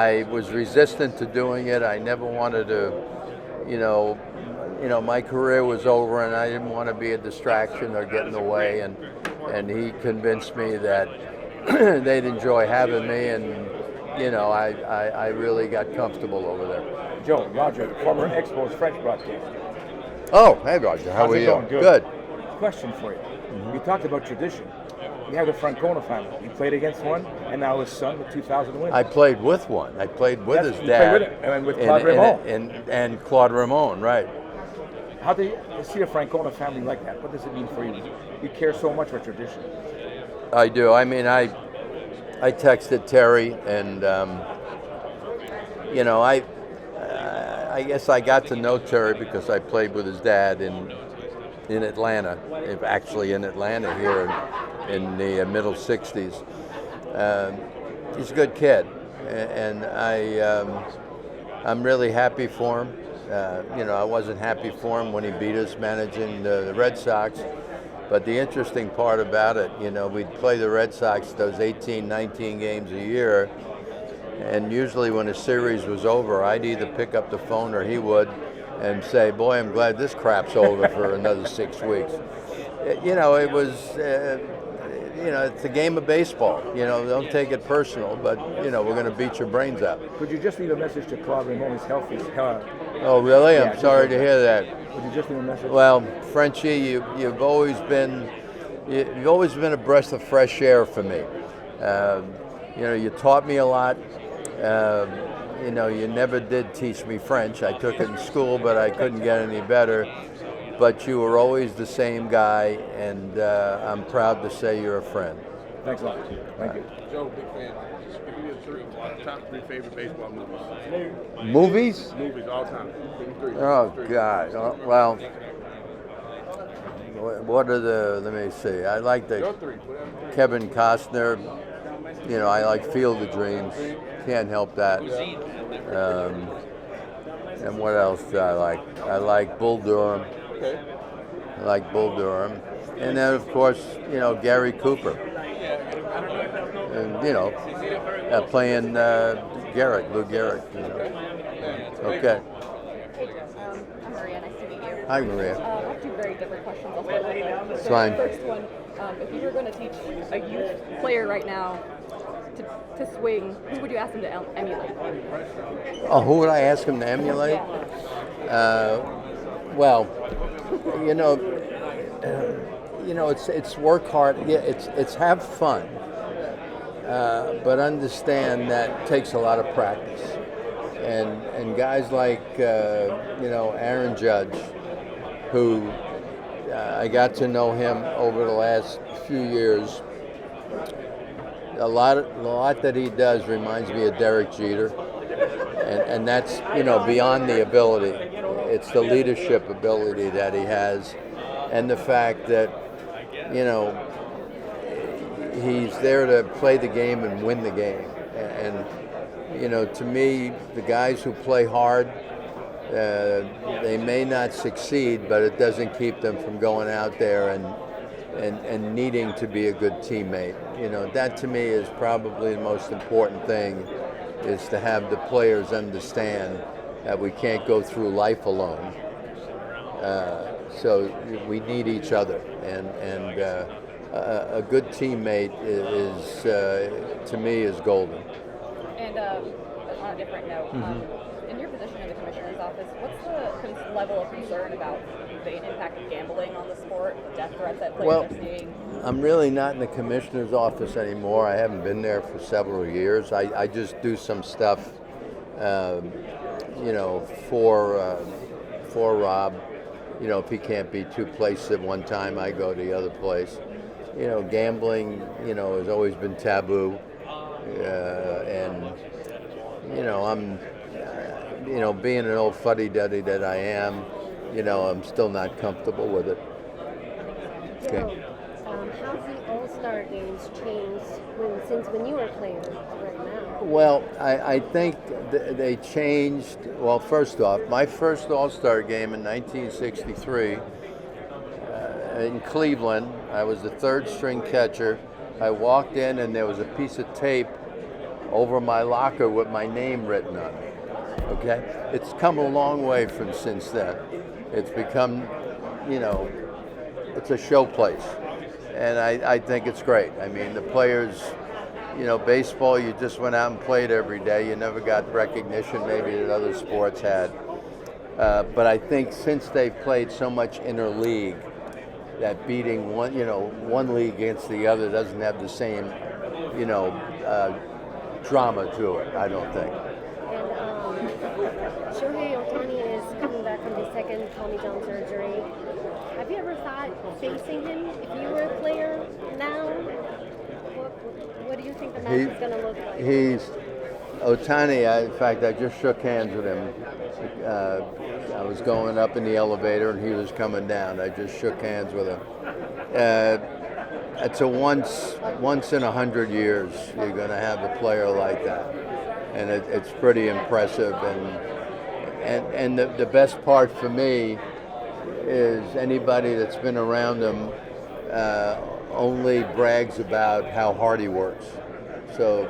I was resistant to doing it. I never wanted to, you know, my career was over, and I didn't want to be a distraction or get in the way. And he convinced me that they'd enjoy having me, and I really got comfortable over there. Joe, Roger, former Expos French broadcaster. Oh, hey Roger, how How's are it you? going? Good. Good. Question for you. You talked about tradition. You have the Francona family. You played against one, and now his son with 2,000 wins. I played with one. I played with his You dad. played with him, and with Claude Raymond. And Claude Raymond, right. How do you see a Francona family like that? What does it mean for you? You care so much for tradition. I do. I mean, I texted Terry, and I guess I got to know Terry because I played with his dad in Atlanta, actually in Atlanta here in the middle 60s. He's a good kid, and I'm really happy for him. I wasn't happy for him when he beat us managing the Red Sox. But the interesting part about it, we'd play the Red Sox those 18, 19 games a year, and usually when a series was over, I'd either pick up the phone or he would and say, boy, I'm glad this crap's over for another 6 weeks. It was, it's a game of baseball. Don't take it personal, but, we're going to beat your brains out. Could you just leave a message to Claude Raymond? His health is Oh, really? I'm sorry to hear that. Would you just leave a message? Well, Frenchie, you've always been a breath of fresh air for me. You taught me a lot. You never did teach me French. I took it in school, but I couldn't get any better. But you were always the same guy, and I'm proud to say you're a friend. Thanks a lot. Thank you. Joe, big fan. Give me your top three favorite baseball movies. Movies? Movies, all time. Give me three. Oh, God. Well, what are let me see. I like Your three, whatever. Kevin Costner. I like Field of Dreams. Can't help that. And what else do I like? I like Bull Durham. Okay. I like Bull Durham. And then, of course, Gary Cooper. And, playing Lou Gehrig. Hey Okay. Joe, I'm Maria. Nice to meet you. Hi, Maria. I have two very different questions. I'll start with them. It's fine. The first one, if you were going to teach a youth player right now to swing, who would you ask him to emulate? Oh, who would I ask him to emulate? Well, it's work hard. Yeah, it's have fun, but understand that takes a lot of practice. And guys like Aaron Judge, who I got to know him over the last few years. A lot that he does reminds me of Derek Jeter, and that's beyond the ability. It's the leadership ability that he has, and the fact that he's there to play the game and win the game. And to me, the guys who play hard, they may not succeed, but it doesn't keep them from going out there and needing to be a good teammate. That to me is probably the most important thing, is to have the players understand that we can't go through life alone. So we need each other, and a good teammate is to me is golden. And on a different note, in your position in the commissioner's office, what's the level of concern about the impact of gambling on the sport, the death threats that players are seeing? I'm really not in the commissioner's office anymore. I haven't been there for several years. I just do some stuff, for Rob. If he can't be two places at one time, I go to the other place. Gambling, has always been taboo, and I'm, being an old fuddy-duddy that I am, I'm still not comfortable with it. Okay. How's the All-Star games changed since when you were playing right now? Well, I think they changed. Well, first off, my first All-Star game in 1963 in Cleveland, I was the third string catcher. I walked in and there was a piece of tape over my locker with my name written on it. Okay, it's come a long way from since then. It's become, it's a show place, and I think it's great. I mean, the players, baseball, you just went out and played every day. You never got recognition maybe that other sports had. But I think since they've played so much interleague, that beating one league against the other doesn't have the same, drama to it, I don't think. And Shohei Ohtani is coming back from his second Tommy John surgery. Have you ever thought facing him if you were a player now? What do you think the match is going to look like? Ohtani, in fact, I just shook hands with him. I was going up in the elevator and he was coming down. I just shook hands with him. It's a once in 100 years you're going to have a player like that, and it's pretty impressive. And the best part for me is anybody that's been around him only brags about how hard he works. So,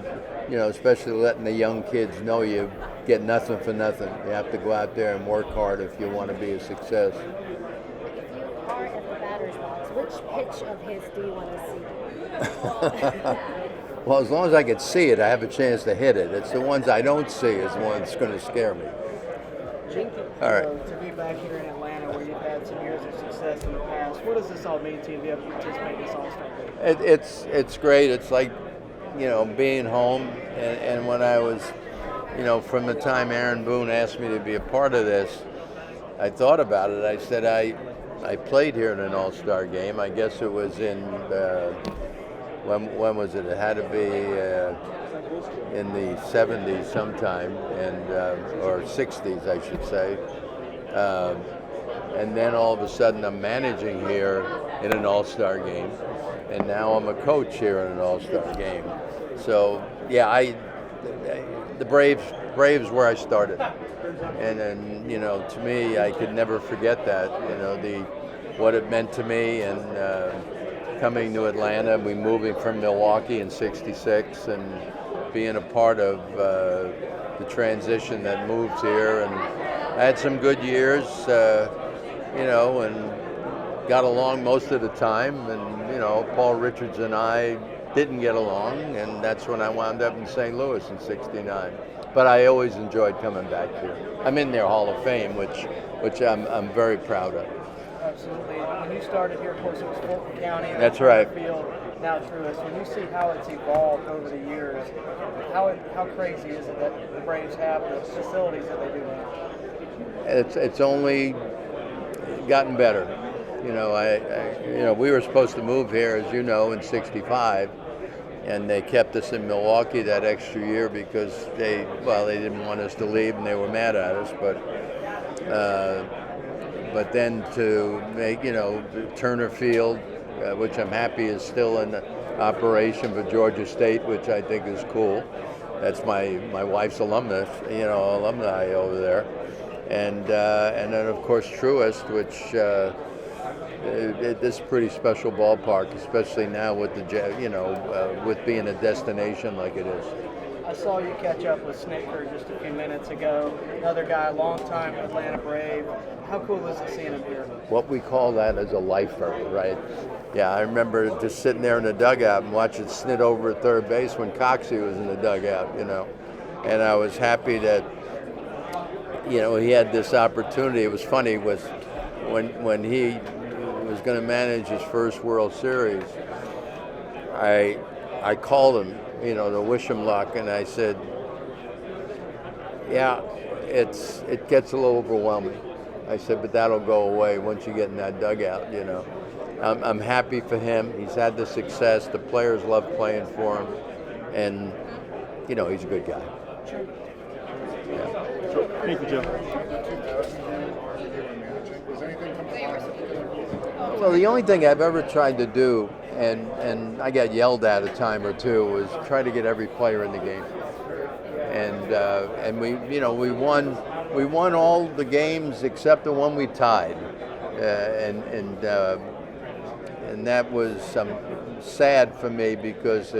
especially letting the young kids know you get nothing for nothing. You have to go out there and work hard if you want to be a success. If you are at the batter's box, which pitch of his do you want to see? Well, as long as I can see it, I have a chance to hit it. It's the ones I don't see is the ones that's going to scare me. All right. To be back here in Atlanta where you've had some years of success in the past, what does this all mean to you to be able to participate in this All-Star game? It's great. It's like, being home. And when I was, from the time Aaron Boone asked me to be a part of this, I thought about it. I said, I played here in an All-Star game. I guess it was in, when was it? It had to be in the 70s sometime, or 60s, I should say. And then all of a sudden I'm managing here in an All-Star game. And now I'm a coach here in an All-Star game. So, yeah, the Braves where I started. And to me, I could never forget that, what it meant to me, and coming to Atlanta, we moving from Milwaukee in '66 and being a part of the transition that moved here. And I had some good years, and got along most of the time. And, Paul Richards and I didn't get along, and that's when I wound up in St. Louis in '69. But I always enjoyed coming back here. I'm in their Hall of Fame, which I'm very proud of. Absolutely. When you started here, of course, it was Fulton County. That's right. Field, now Truist. When you see how it's evolved over the years, how crazy is it that the Braves have the facilities that they do now? It's only gotten better. We were supposed to move here, as you know, in '65, and they kept us in Milwaukee that extra year because they didn't want us to leave and they were mad at us. But then to make, Turner Field, which I'm happy is still in operation for Georgia State, which I think is cool. That's my wife's alumni over there. And then, of course, Truist, which this is a pretty special ballpark, especially now with with being a destination like it is. I saw you catch up with Snicker just a few minutes ago. Another guy, long-time Atlanta Brave. How cool is it seeing him here? What we call that is a lifer, right? Yeah, I remember just sitting there in the dugout and watching Snit over at third base when Coxie was in the dugout, And I was happy that, he had this opportunity. It was funny, was when he was going to manage his first World Series, I called him, to wish him luck, and I said, yeah, it gets a little overwhelming. I said, but that'll go away once you get in that dugout, I'm happy for him. He's had the success. The players love playing for him, and, he's a good guy. Yeah. Thank you, Joe. Well, the only thing I've ever tried to do, and I got yelled at a time or two, was try to get every player in the game. And we won all the games except the one we tied, and that was sad for me because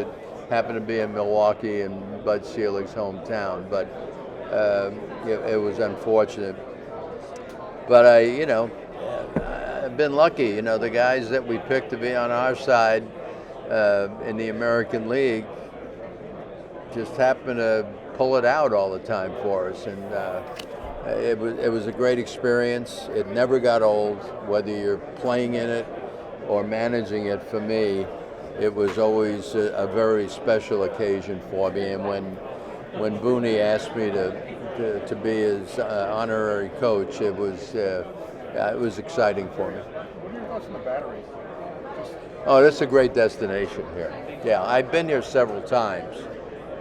happened to be in Milwaukee and Bud Selig's hometown, but it was unfortunate. But I've been lucky. The guys that we picked to be on our side in the American League just happen to pull it out all the time for us, and it was a great experience. It never got old, whether you're playing in it or managing it. For me, it was always a very special occasion for me. And when Booney asked me to be his honorary coach, it was exciting for me. What are your thoughts on the Battery? Oh, that's a great destination here. Yeah, I've been here several times,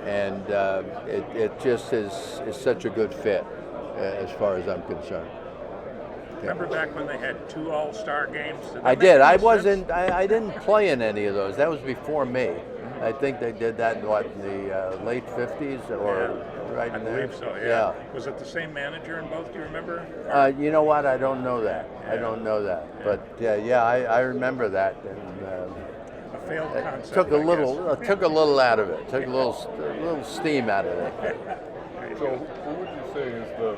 and it just is such a good fit as far as I'm concerned. Remember back when they had 2 All-Star games? I did. I didn't play in any of those. That was before me. I think they did that in the late 50s or right in there. I believe so, yeah. Was it the same manager in both? Do you remember? You know what? I don't know that. Yeah. I don't know that. But I remember that. And A failed concept. took a little out of it. Took a little steam out of it. So, who would you say is the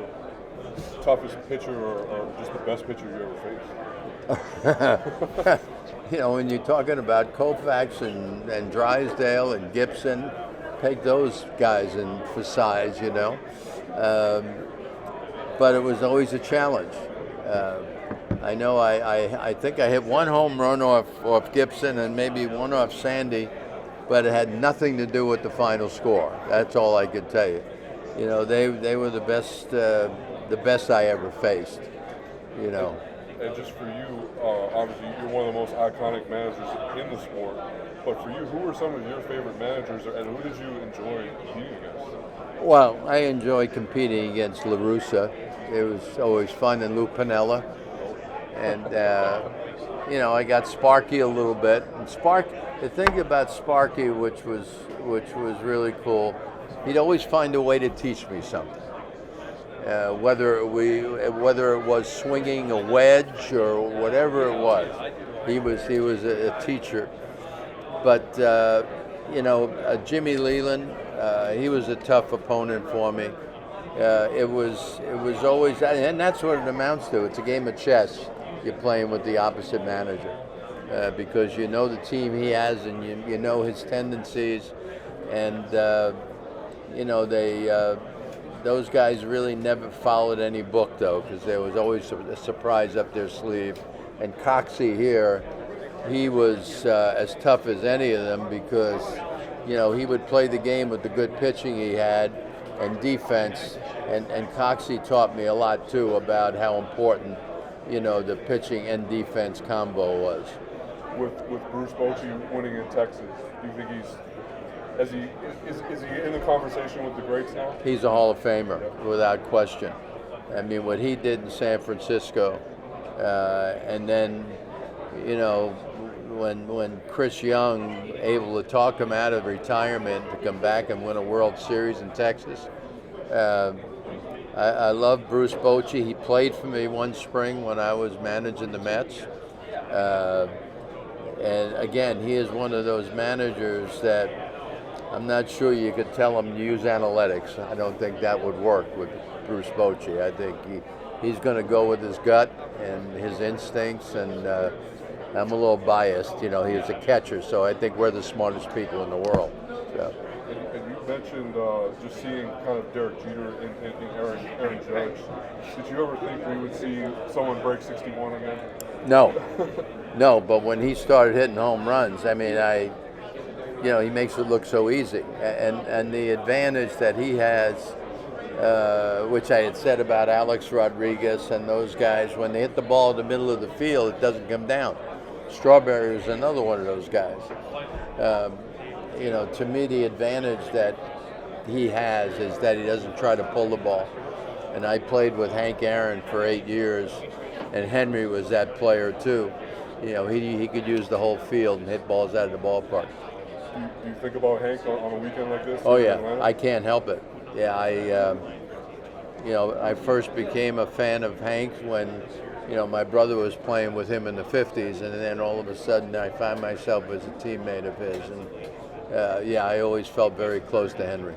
toughest pitcher or just the best pitcher you ever faced? When you're talking about Koufax and Drysdale and Gibson, take those guys in for size, but it was always a challenge. I know I think I hit 1 home run off Gibson and maybe 1 off Sandy, but it had nothing to do with the final score. That's all I could tell you. They were the best I ever faced. And just for you, obviously you're one of the most iconic managers in the sport, but for you, who were some of your favorite managers and who did you enjoy competing against? Well, I enjoyed competing against La Russa. It was always fun, and Lou Piniella. And, I got Sparky a little bit. And the thing about Sparky, which was really cool, he'd always find a way to teach me something. Whether it was swinging a wedge or whatever it was, he was a teacher. But Jimmy Leland, he was a tough opponent for me. It was always, and that's what it amounts to. It's a game of chess. You're playing with the opposite manager because you know the team he has and you know his tendencies, and those guys really never followed any book, though, because there was always a surprise up their sleeve. And Coxey here, he was as tough as any of them because, he would play the game with the good pitching he had and defense. And Coxey taught me a lot, too, about how important, the pitching and defense combo was. With Bruce Bochy winning in Texas, do you think is he in the conversation with the greats now? He's a Hall of Famer, without question. I mean, what he did in San Francisco, and then, when Chris Young able to talk him out of retirement to come back and win a World Series in Texas. I love Bruce Bochy. He played for me one spring when I was managing the Mets. And again, he is one of those managers that I'm not sure you could tell him to use analytics. I don't think that would work with Bruce Bochy. I think he's going to go with his gut and his instincts, and I'm a little biased. He's a catcher, so I think we're the smartest people in the world. So. And you mentioned just seeing kind of Derek Jeter and Aaron Judge. Did you ever think we would see someone break 61 again? No, but when he started hitting home runs, I mean, he makes it look so easy. And the advantage that he has, which I had said about Alex Rodriguez and those guys, when they hit the ball in the middle of the field, it doesn't come down. Strawberry is another one of those guys. To me, the advantage that he has is that he doesn't try to pull the ball. And I played with Hank Aaron for 8 years, and Henry was that player too. He could use the whole field and hit balls out of the ballpark. Do you think about Hank on a weekend like this? Oh yeah, I can't help it. Yeah, I first became a fan of Hank when, my brother was playing with him in the 50s, and then all of a sudden I found myself as a teammate of his, and yeah, I always felt very close to Henry.